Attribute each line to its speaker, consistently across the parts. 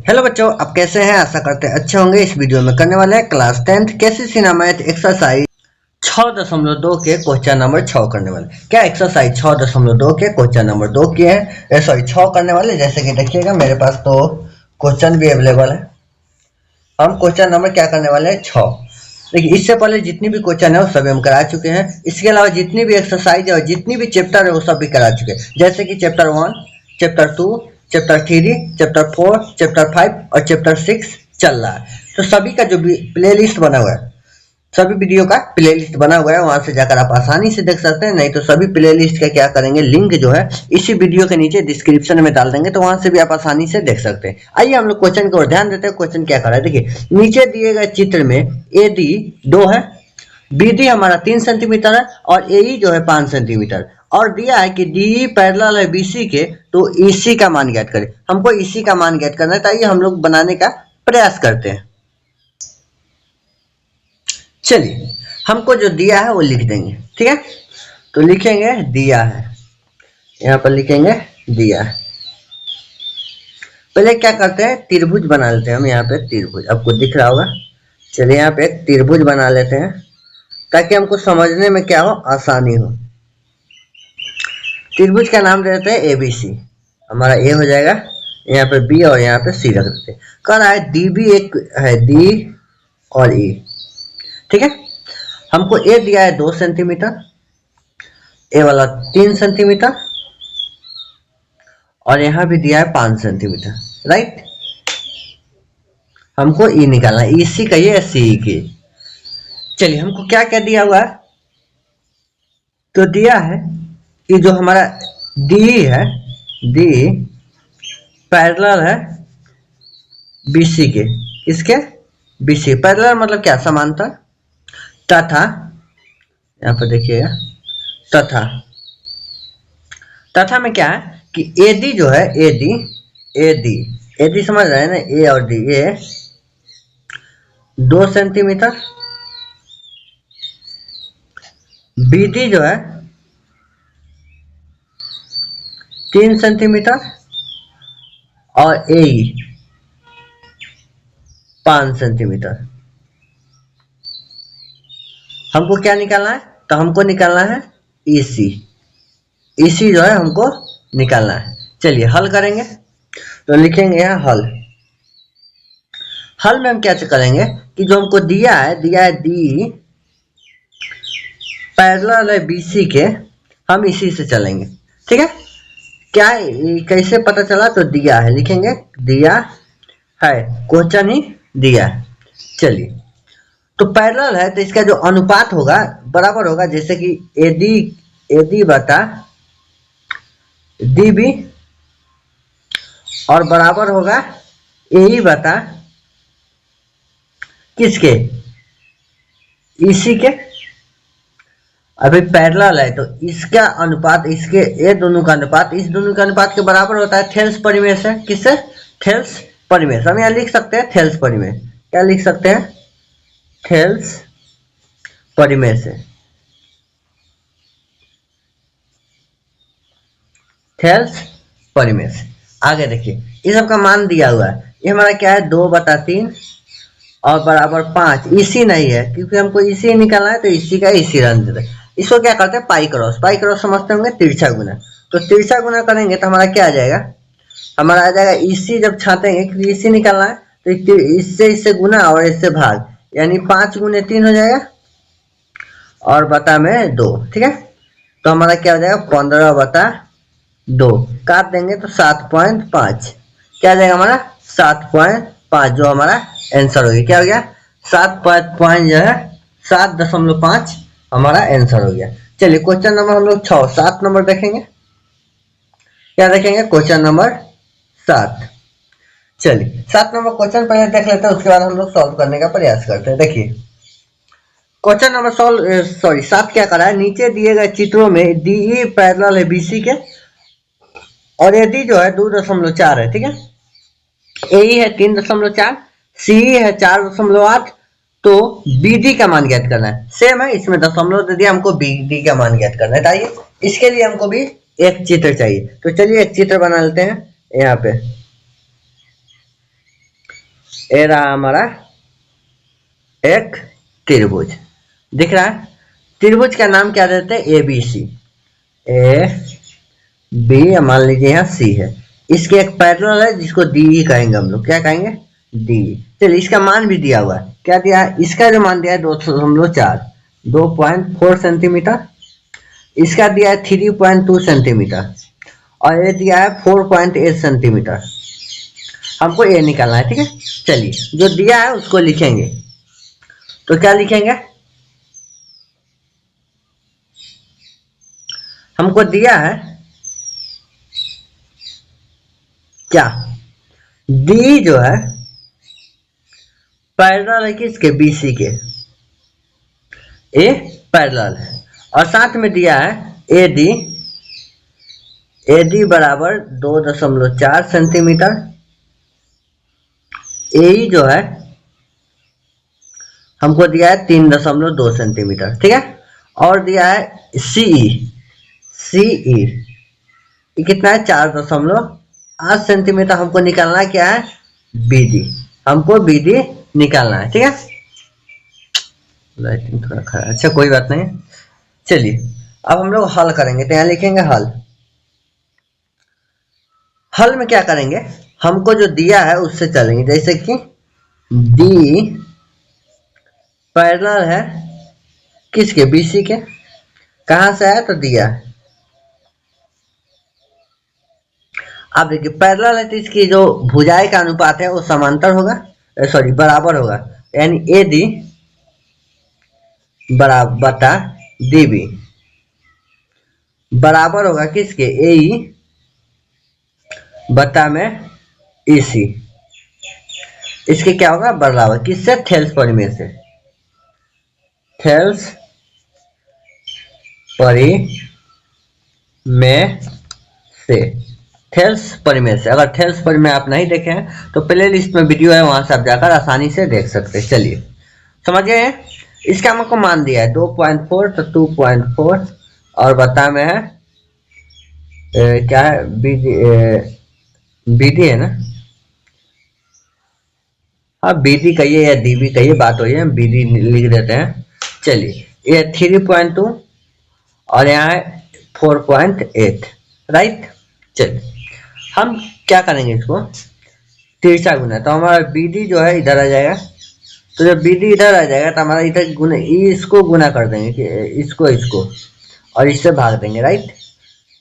Speaker 1: Hello बच्चों, आप कैसे हैं? आशा करते हैं अच्छे होंगे। इस वीडियो में करने वाले हैं class 10th KCC math exercise 6.2 के क्वेश्चन नंबर 6 करने वाले। क्या एक्सरसाइज 6.2 के क्वेश्चन नंबर 2 किए हैं, सॉरी 6 करने वाले। जैसे कि देखिएगा मेरे पास तो क्वेश्चन भी अवेलेबल है। हम क्वेश्चन नंबर क्या करने वाले हैं? 6। देखिए, इससे पहले जितनी भी क्वेश्चन है वो सभी हम करा चुके हैं। इसके अलावा जितनी भी एक्सरसाइज है और जितनी भी चैप्टर है वो सब भी करा चुके हैं। जैसे कि chapter 1, chapter 2, chapter 3, chapter 4, chapter 5 और चैप्टर 6 चल रहा है। तो सभी का जो प्ले लिस्ट बना हुआ है, सभी वीडियो का प्लेलिस्ट बना हुआ है, वहां से जाकर आप आसानी से देख सकते हैं। नहीं तो सभी प्लेलिस्ट का क्या करेंगे, लिंक जो है इसी वीडियो के नीचे डिस्क्रिप्शन में डाल देंगे, तो वहां से भी आप आसानी से देख सकते हैं। आइए हम लोग क्वेश्चन की ओर ध्यान देते हैं। क्वेश्चन क्या कर रहा है, देखिए नीचे दिए गए चित्र में एडी 2 है, बीडी हमारा 3 सेंटीमीटर है और एई जो है 5 सेंटीमीटर, और दिया है कि डी पैरेलल है बीसी के, तो ईसी का मान ज्ञात करें। हमको ईसी का मान ज्ञात करना है, तो आइए हम लोग बनाने का प्रयास करते हैं। चलिए, हमको जो दिया है वो लिख देंगे, ठीक है। तो लिखेंगे दिया है, यहाँ पर लिखेंगे दिया है। पहले क्या करते हैं, त्रिभुज बना लेते हैं हम। यहाँ पे त्रिभुज आपको दिख रहा होगा। चलिए यहाँ पे एक त्रिभुज बना लेते हैं ताकि हमको समझने में क्या हो, आसानी हो। त्रिभुज का नाम दे देते हैं एबीसी। हमारा ए हो जाएगा, यहाँ पे बी और यहाँ पे सी रख देते हैं। कह रहा है डी बी एक है, डी और ई, ठीक है। हमको ए दिया है 2 सेंटीमीटर, ए वाला 3 सेंटीमीटर और यहां भी दिया है 5 सेंटीमीटर, राइट। हमको ई निकालना है, ई सी कहिए या सी की। चलिए, हमको क्या क्या दिया हुआ है, तो दिया है कि जो हमारा डी है, डी पैरेलल है बीसी के। इसके बीसी पैरेलल मतलब क्या, समांतर। तथा यहाँ पर देखिएगा, तथा में क्या है कि एडी जो है, एडी समझ रहे हैं ना, ए और डी, ए 2 सेंटीमीटर, बीडी जो है 3 सेंटीमीटर और ए 5 सेंटीमीटर। हमको क्या निकालना है, तो हमको निकालना है ईसी। ईसी जो है हमको निकालना है। चलिए हल करेंगे, तो लिखेंगे यहाँ हल। हल में हम क्या करेंगे कि जो हमको दिया है डी पैरेलल है बीसी के, हम इसी से चलेंगे, ठीक है। क्या कैसे पता चला, तो दिया है, लिखेंगे दिया है, क्वेश्चन ही दिया है। चलिए, तो पैरेलल है तो इसका जो अनुपात होगा बराबर होगा, जैसे कि एडी बटा डीबी और बराबर होगा ए बटा किसके, इसी के। अभी पैरेलल है तो इसका अनुपात, इसके ये दोनों का अनुपात इस दोनों का अनुपात के बराबर होता है थेल्स परिमेय से। किससे? थेल्स परिमेय। हम यहाँ लिख सकते हैं थेल्स परिमेय। क्या लिख सकते हैं? थेल्स परिमेय से। थेल्स परिमेय से। आगे देखिए, इस सबका मान दिया हुआ है। ये हमारा क्या है, 2/3 और बराबर 5। इसी नहीं है क्योंकि हमको इसी निकालना है, तो इसी का इसी रन देते हैं। इसको क्या करते हैं, पाई क्रॉस। पाई क्रॉस समझते होंगे, तिरछा गुना। तो तिरछा गुना करेंगे तो हमारा क्या आ जाएगा, हमारा आ जाएगा इसी। जब छाटेंगे क्योंकि इसी निकालना है, तो इससे गुना और इससे भाग, यानी 5 × 3 हो जाएगा और बटा में 2, ठीक है। तो हमारा क्या हो जाएगा, 15/2। काट देंगे तो 7.5। क्या आ जाएगा हमारा, 7.5, जो हमारा आंसर हो गया। क्या हो गया, 7.5 जो है 7.5 हमारा आंसर हो गया। चलिए क्वेश्चन नंबर हम लोग 7 नंबर देखेंगे। क्या देखेंगे, क्वेश्चन नंबर 7। चलिए 7 नंबर क्वेश्चन पहले देख लेते हैं, उसके बाद हम लोग सॉल्व करने का प्रयास करते हैं। देखिए क्वेश्चन नंबर 7 क्या करा है, नीचे दिए गए चित्रों में डी पैरेलल है बीसी के और एडी जो है 2.4 है, ठीक है। ए है 3.4, सी है 4.8, तो बीडी का मान ज्ञात करना है। सेम है, इसमें दशमलव दे दिया, हमको बीडी का मान ज्ञात करना है। आइए इसके लिए हमको भी एक चित्र चाहिए, तो चलिए एक चित्र बना लेते हैं। यहाँ पे ये रहा हमारा एक त्रिभुज, दिख रहा है। त्रिभुज का नाम क्या देते हैं, A B C. A B मान लीजिए यहाँ सी है, इसके एक पैरेलल है जिसको डी कहेंगे हम लोग, क्या कहेंगे, डी। चलिए इसका मान भी दिया हुआ है, क्या दिया है, इसका जो मान दिया है 2.4, 2.4 सेंटीमीटर, इसका दिया है 3.2 सेंटीमीटर, और ये दिया है 4.8 सेंटीमीटर। हमको ये निकालना है, ठीक है। चलिए जो दिया है उसको लिखेंगे, तो क्या लिखेंगे, हमको दिया है क्या, डी जो है पैरेलल है किसके, बीसी के, ए पैरेलल है, और साथ में दिया है ए डी, ए डी बराबर 2.4 सेंटीमीटर, ए जो है हमको दिया है 3.2 सेंटीमीटर, ठीक है। और दिया है सीई, सीई कितना है 4.8 सेंटीमीटर। हमको निकालना क्या है, बीडी, हमको बीडी निकालना है, ठीक है। लाइटिंग थोड़ा खराब, अच्छा कोई बात नहीं। चलिए अब हम लोग हल करेंगे, तो यहाँ लिखेंगे हल। हल में क्या करेंगे, हमको जो दिया है उससे चलेंगे, जैसे कि डी पैरेलल है किसके, बीसी के, कहां से है तो दिया है। अब देखिए पैरेलल है तो इसकी जो भुजाएं का अनुपात है वो समांतर होगा, सॉरी बराबर होगा, यानी ए डी बराबर बटा डी बी बराबर होगा किसके, ए ई बटा में ई सी। इसके क्या होगा, बराबर किससे, थेल्स परिमेय से, थेल्स परिमेय से, थेल्स परिमेय से। अगर थेल्स परिमेय आप नहीं देखे हैं तो प्ले लिस्ट में वीडियो है, वहां से आप जाकर आसानी से देख सकते हैं। चलिए समझ गए हैं। इसका हमको मान दिया है 2.4 तो 2.4, और बता में है क्या है, बीडी, बीडी है ना, हाँ बीडी कहिए या डीबी कहिए, बात हो है, बीडी लिख देते हैं। चलिए ये 3.2 और यहाँ है 4.8, राइट। चलिए हम क्या करेंगे, इसको तिरछा गुना, तो हमारा बीडी जो है इधर आ जाएगा, तो जब बीडी इधर आ जाएगा तो हमारा इधर गुना, इसको गुना कर देंगे कि इसको और इससे भाग देंगे, राइट।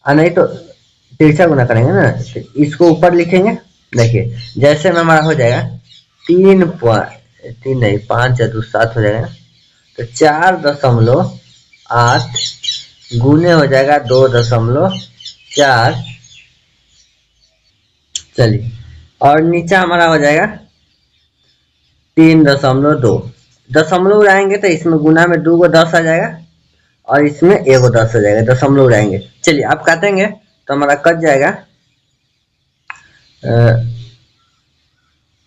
Speaker 1: नहीं तो तिरछा गुना करेंगे ना, तो इसको ऊपर लिखेंगे। देखिए जैसे में हमारा हो जाएगा 3 नहीं 5 या 2 7 हो जाएगा, तो 4.8 गुने हो जाएगा 2.4। चलिए और नीचे हमारा हो जाएगा 3.2, दशमलव उड़ाएंगे तो इसमें गुना में 2 को 10 आ जाएगा, और इसमें 1 को 10 आ जाएगा, दशमलव उड़ाएंगे। चलिए आप काटेंगे तो हमारा कट जाएगा,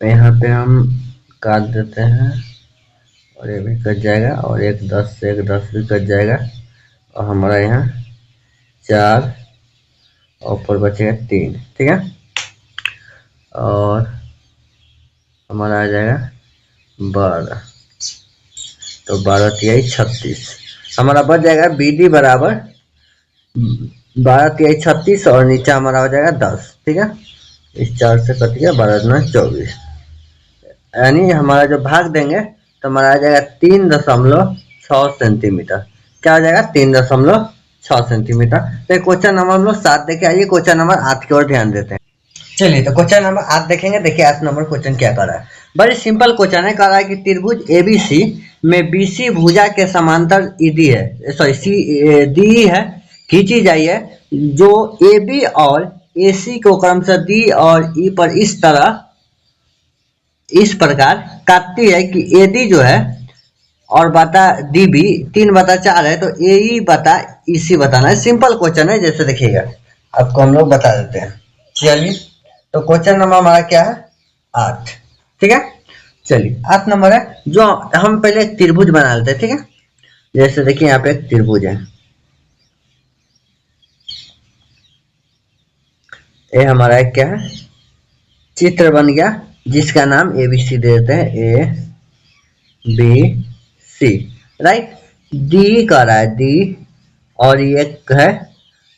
Speaker 1: यहाँ पे हम काट देते हैं, और ये भी कट जाएगा, और एक 10 से एक 10 भी कट जाएगा, और हमारा यहाँ 4 और ऊपर बचेगा 3, ठीक है। और हमारा आ जाएगा 12, तो 12 तिहाई 36, हमारा बच जाएगा बीडी बराबर 12 तिहाई 36, और नीचे हमारा हो जाएगा 10, ठीक है। इस 4 से कट गया, 12 गुना 24, यानी हमारा जो भाग देंगे तो हमारा आ जाएगा 3.6 सेंटीमीटर। क्या हो जाएगा, 3.6 सेंटीमीटर। तो क्वेश्चन नंबर हम लोग 7 देखे, आइए क्वेश्चन नंबर 8 की ओर ध्यान देते हैं। चलिए तो क्वेश्चन नंबर 8 देखेंगे। देखिए 8 नंबर क्वेश्चन क्या कर रहा है, बड़ी सिंपल क्वेश्चन है। कह रहा है कि त्रिभुज एबीसी में बीसी भुजा के समांतर ईडी है, सॉरी सी डी है, खींची जाइए, जो ए बी और ए सी को क्रमशः डी और ई पर इस प्रकार काटती है कि ए डी जो है और बता डी बी 3/4 है, तो ए ई बता ई सी बताना है। सिंपल क्वेश्चन है, जैसे देखिएगा आपको हम लोग बता देते हैं। चलिए तो क्वेश्चन नंबर हमारा क्या है, 8, ठीक है। चलिए 8 नंबर है, जो हम पहले एक त्रिभुज बना लेते हैं, ठीक है। जैसे देखिए यहाँ पे एक त्रिभुज है, ये हमारा एक क्या है, चित्र बन गया जिसका नाम ए बी सी दे देते हैं, A B C, right. D कह रहा है, डी, और ये है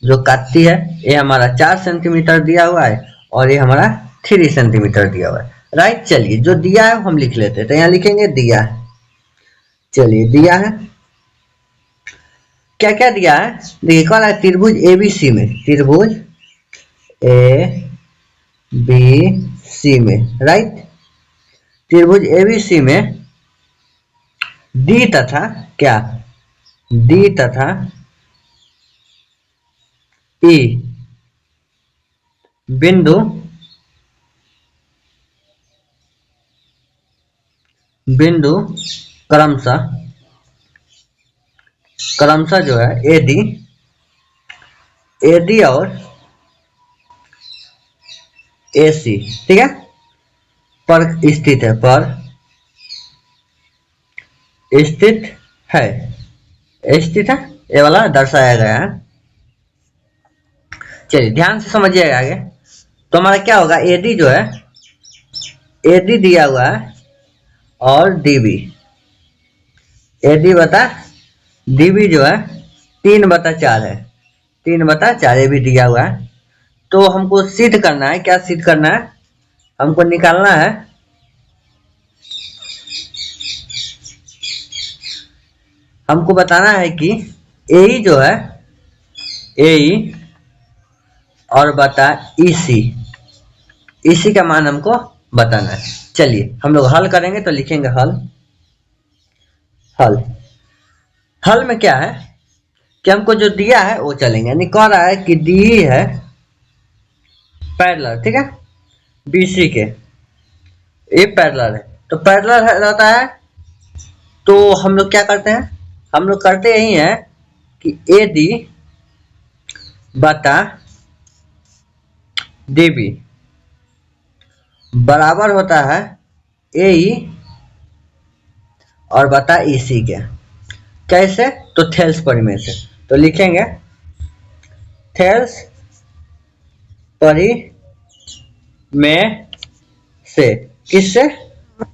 Speaker 1: जो काटती है, ये हमारा 4 सेंटीमीटर दिया हुआ है और ये हमारा 3 सेंटीमीटर दिया हुआ है, राइट। चलिए जो दिया है हम लिख लेते हैं, तो यहाँ लिखेंगे दिया है। चलिए दिया है, क्या क्या दिया है, देखिए कह रहा है त्रिभुज एबीसी में, त्रिभुज ए बी सी में, राइट। त्रिभुज एबीसी में डी तथा क्या, डी तथा ई बिंदु क्रमशः जो है एडी और एसी, ठीक है, पर स्थित है, स्थित है, ये वाला दर्शाया गया है। चलिए ध्यान से समझिएगा आगे। तो हमारा क्या होगा, एडी जो है, एडी दिया हुआ है और डीबी, एडी बता डीबी जो है 3/4 है, 3/4 ये भी दिया हुआ है। तो हमको सिद्ध करना है, क्या सिद्ध करना है, हमको निकालना है हमको बताना है कि ए जो है, ए और बता इसी का मान हमको बताना है। चलिए हम लोग हल करेंगे, तो लिखेंगे हल में क्या है कि हमको जो दिया है वो चलेंगे, यानी कह रहा है कि डी है पैरेलल, ठीक है, बीसी के, ये पैरेलल है, तो पैरेलल रहता है, तो हम लोग क्या करते हैं, हम लोग करते यही है कि ए डी बटा डीबी बराबर होता है ए और बता इसी के, कैसे, तो थेल्स परिमेय से, तो लिखेंगे थेल्स परिमेय से, किससे,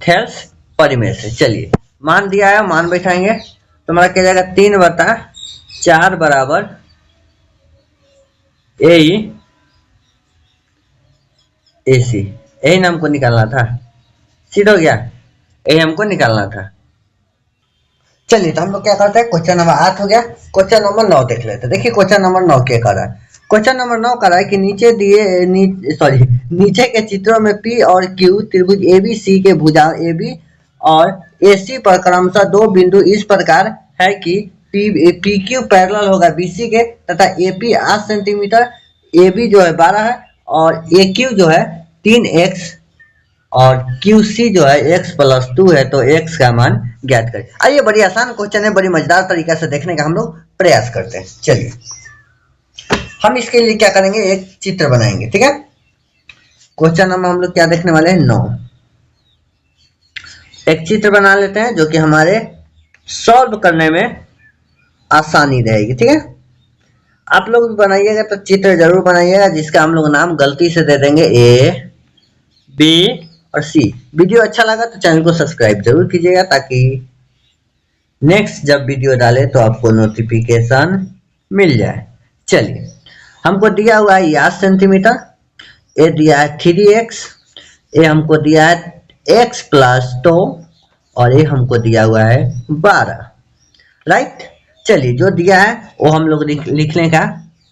Speaker 1: थेल्स परिमेय से। चलिए मान दिया है, मान बैठाएंगे, तो हमारा क्या जाएगा 3/4 बराबर एसी, यही ना हमको निकालना था, सीधा हो गया, यही हमको निकालना था। चलिए तो हम लोग क्या करते हैं, क्वेश्चन नंबर 8 हो गया, क्वेश्चन नंबर 9 देख लेते हैं। देखिए क्वेश्चन नंबर 9 क्या कर रहा है, क्वेश्चन नंबर 9 कर रहा है कि नीचे के चित्रों में पी और क्यू त्रिभुज एबीसी के भुजा एबी और एसी पर क्रमशः 2 बिंदु इस प्रकार है कि पी क्यू पैरेलल होगा बीसी के तथा एपी 8 सेंटीमीटर, एबी जो है 12 है और ए क्यू जो है 3x और QC जो है x+2 है, तो x का मान ज्ञात करें। आइए बड़ी आसान क्वेश्चन है, बड़ी मजेदार तरीका से देखने का हम लोग प्रयास करते हैं। चलिए हम इसके लिए क्या करेंगे, एक चित्र बनाएंगे, ठीक है। क्वेश्चन नंबर हम लोग क्या देखने वाले हैं, 9। एक चित्र बना लेते हैं जो कि हमारे सॉल्व करने में आसानी रहेगी, ठीक है। आप लोग भी बनाइएगा तो चित्र जरूर बनाइएगा, जिसका हम लोग नाम गलती से दे देंगे A, B और C। वीडियो अच्छा लगा तो चैनल को सब्सक्राइब जरूर कीजिएगा, ताकि नेक्स्ट जब वीडियो डाले तो आपको नोटिफिकेशन मिल जाए। चलिए हमको दिया हुआ है 8 सेंटीमीटर, ए दिया है 3x, ए हमको दिया है x+2 और ये हमको दिया हुआ है 12, राइट। चलिए जो दिया है वो हम लोग लिखने का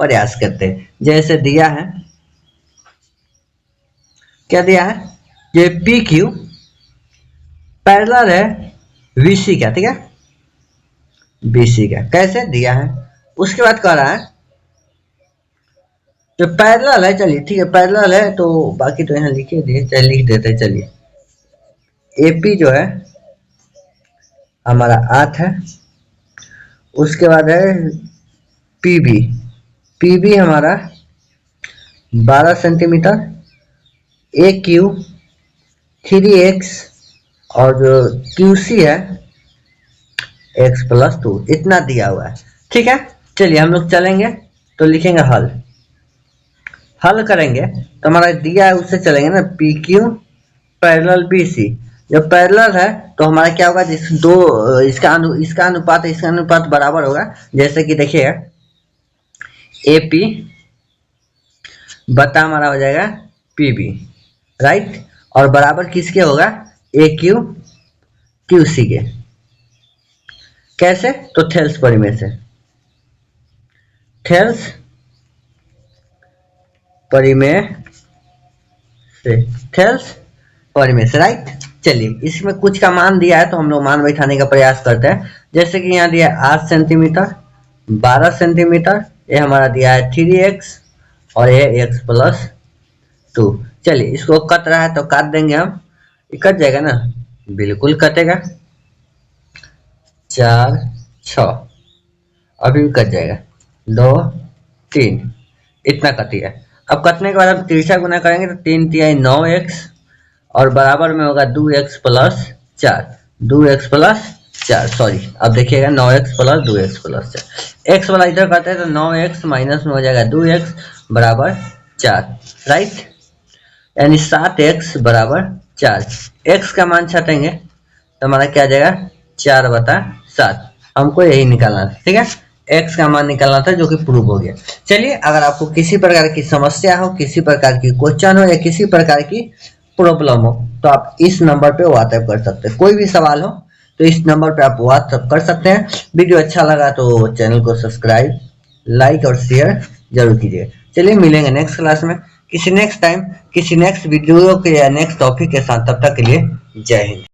Speaker 1: प्रयास करते हैं। जैसे दिया है, क्या दिया है, ये पी क्यू पैरेलल है बीसी का, ठीक है, बीसी का कैसे दिया है। उसके बाद कह रहा है जो पैरेलल है, चलिए ठीक है पैरेलल है, तो बाकी तो यहाँ लिखे दिए, चलिए लिख देते। चलिए एपी जो है हमारा 8 है, उसके बाद है पीबी हमारा 12 सेंटीमीटर, ए क्यू 3x और जो QC है x+2, इतना दिया हुआ है, ठीक है। चलिए हम लोग चलेंगे तो लिखेंगे हल करेंगे, तो हमारा दिया है उससे चलेंगे ना, पी क्यू पैरेलल BC। जब पैरेलल है तो हमारा क्या होगा, जिस दो इसका अनुपात बराबर होगा। जैसे कि देखिएगा AP बटा हमारा हो जाएगा PB, राइट। और बराबर किसके होगा, AQ QC के। कैसे, तो थेल्स परिमेय से, थेल्स परिमेय से, थेल्स परिमेय से, राइट। चलिए इसमें कुछ का मान दिया है तो हम लोग मान बैठाने का प्रयास करते हैं। जैसे कि यहाँ दिया है 8 सेंटीमीटर, 12 सेंटीमीटर, ये हमारा दिया है 3x और ये x प्लस 2। चलिए इसको कट रहा है तो काट देंगे हम, ये कट जाएगा ना, बिल्कुल कटेगा, 4 6 अभी भी कट जाएगा, 2 3, इतना कट गया। अब कटने के बाद हम तिरछा गुना करेंगे तो 3 तिहाई 9x और बराबर में होगा 2x plus 4, 2x plus 4, sorry अब देखिएगा 9x plus 2x plus 4, x वाला इधर करते हैं तो 9x माइनस में हो जाएगा 2x बराबर 4, राइट। यानी 7x बराबर 4। x का मान छटेंगे तो हमारा क्या आ जाएगा, 4/7। हमको यही निकालना था, ठीक है, x का मान निकालना था, जो कि प्रूव हो गया। चलिए अगर आपको किसी प्रकार की समस्या हो, किसी प्रकार की क्वेश्चन हो या किसी प्रकार की प्रॉब्लम हो तो आप इस नंबर पे व्हाट्सएप कर सकते हैं। कोई भी सवाल हो तो इस नंबर पे आप व्हाट्सएप कर सकते हैं। वीडियो अच्छा लगा तो चैनल को सब्सक्राइब, लाइक और शेयर जरूर कीजिए। चलिए मिलेंगे नेक्स्ट क्लास में किसी नेक्स्ट टाइम, किसी नेक्स्ट वीडियो के या नेक्स्ट टॉपिक के साथ। तब तक के लिए जय हिंद।